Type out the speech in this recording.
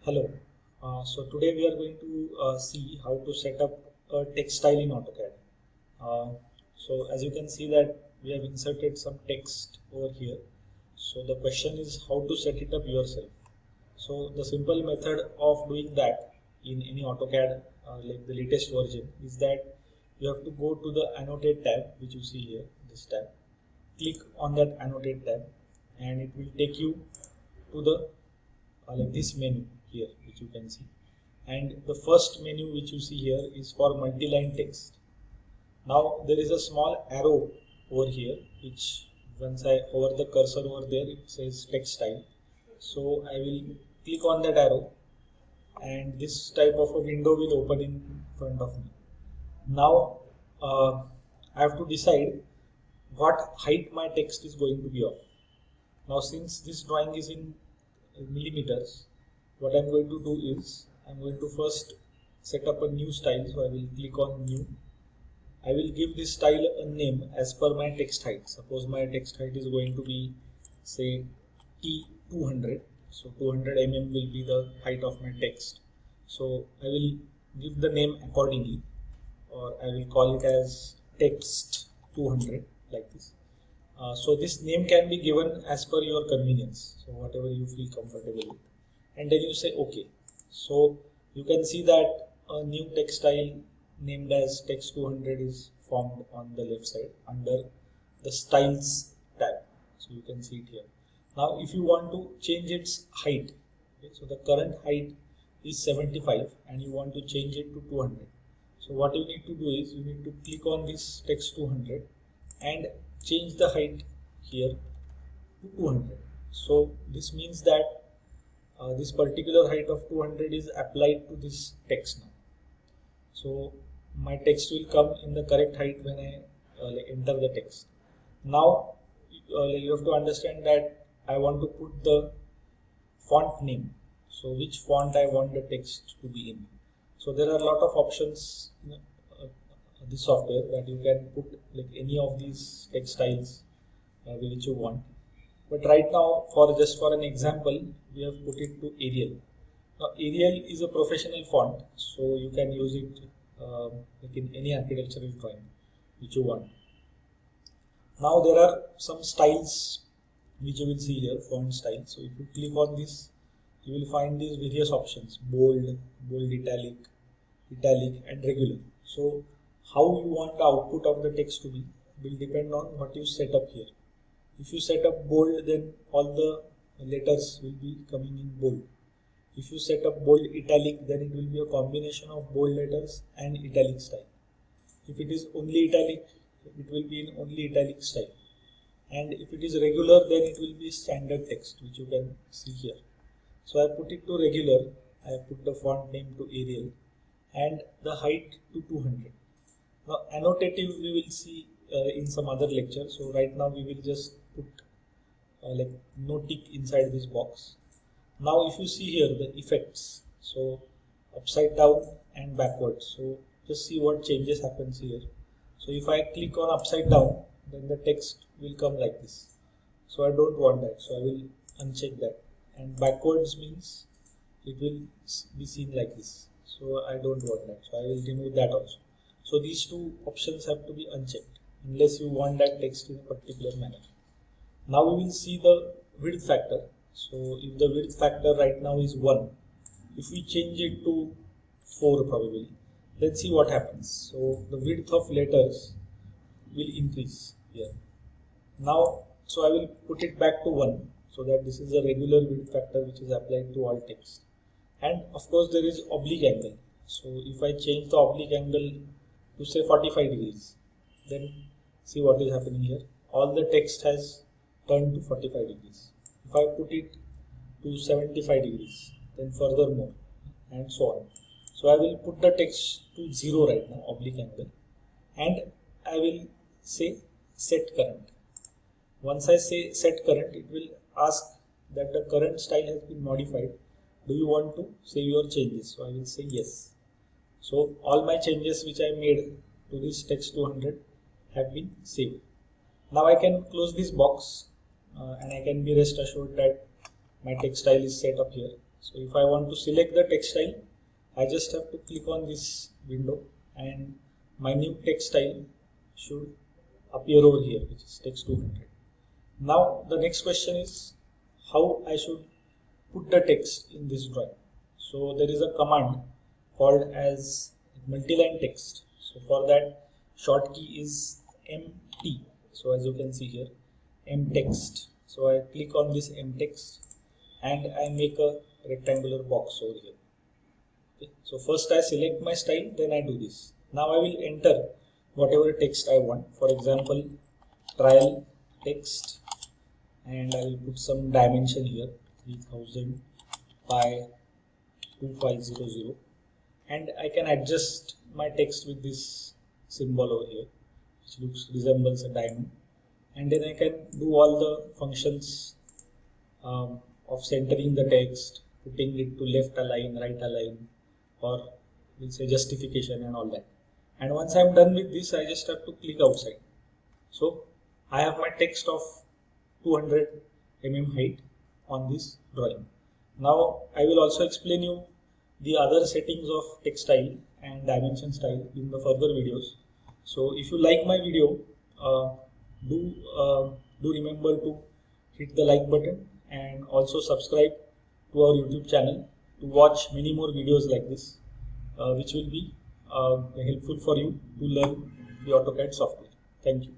Hello. So today we are going to see how to set up a textile in AutoCAD. So as you can see that we have inserted some text over here. So the question is how to set it up yourself. So the simple method of doing that in any AutoCAD like the latest version is that you have to go to the annotate tab which you see here, this tab. Click on that annotate tab and it will take you to the like this menu here which you can see, and the first menu which you see here is for multi-line text. Now there is a small arrow over here which once I hover the cursor over there it says text style. So I will click on that arrow and this type of a window will open in front of me. Now I have to decide what height my text is going to be of. Now since this drawing is in millimeters, what I'm going to do is I'm going to first set up a new style. So I will click on new. I will give this style a name as per my text height. Suppose my text height is going to be say T200. So 200 mm will be the height of my text. So I will give the name accordingly, or I will call it as text 200 like this. So this name can be given as per your convenience, so whatever you feel comfortable with, and then you say OK. So you can see that a new text style named as text 200 is formed on the left side under the styles tab. So you can see it here. Now if you want to change its height, okay, so the current height is 75 and you want to change it to 200. So what you need to do is you need to click on this text 200 and change the height here to 200. So this means that this particular height of 200 is applied to this text now. So my text will come in the correct height when I enter the text. Now you have to understand that I want to put the font name. So which font I want the text to be in. So there are a lot of options in this software that you can put like any of these text styles which you want. But right now, just for an example, we have put it to Arial. Now Arial is a professional font, so you can use it like in any architectural drawing which you want. Now there are some styles which you will see here, font style. So if you click on this, you will find these various options: bold, bold italic, and regular. So how you want the output of the text to be will depend on what you set up here. If you set up bold, then all the letters will be coming in bold. If you set up bold italic, then it will be a combination of bold letters and italic style. If it is only italic, it will be in only italic style. And if it is regular, then it will be standard text, which you can see here. So I put it to regular, I put the font name to Arial and the height to 200. Now annotative we will see in some other lecture. So right now we will just put like no tick inside this box. Now if you see here the effects, so upside down and backwards. So just see what changes happens here. So if I click on upside down, then the text will come like this. So I don't want that. So I will uncheck that. And backwards means it will be seen like this. So I don't want that. So I will remove that also. So these two options have to be unchecked unless you want that text in a particular manner. Now we will see the width factor. So if the width factor right now is 1, if we change it to 4 probably, let's see what happens. So the width of letters will increase here. Now, so I will put it back to 1 so that this is a regular width factor which is applied to all text. And of course there is oblique angle. So if I change the oblique angle to say 45 degrees, then see what is happening here. All the text has turned to 45 degrees. If I put it to 75 degrees, then furthermore, and so on. So I will put the text to 0 right now, oblique angle, and I will say set current. Once I say set current, it will ask that the current style has been modified. Do you want to save your changes? So I will say yes. So all my changes which I made to this text 200 have been saved. Now I can close this box and I can be rest assured that my text style is set up here. So if I want to select the text style, I just have to click on this window and my new text style should appear over here, which is text 200. Now the next question is how I should put the text in this drawing. So there is a command called as multi-line text. So for that, short key is MT. So as you can see here, mtext. So I click on this mtext and I make a rectangular box over here. Okay. So first I select my style, then I do this. Now I will enter whatever text I want. For example, trial text, and I will put some dimension here, 3000 by 2500, and I can adjust my text with this symbol over here, which resembles a diamond, and then I can do all the functions of centering the text, putting it to left align, right align, or we'll say justification and all that. And once I'm done with this, I just have to click outside. So I have my text of 200 mm height on this drawing. Now I will also explain you the other settings of text style and dimension style in the further videos. So if you like my video, do remember to hit the like button and also subscribe to our YouTube channel to watch many more videos like this, which will be helpful for you to learn the AutoCAD software. Thank you.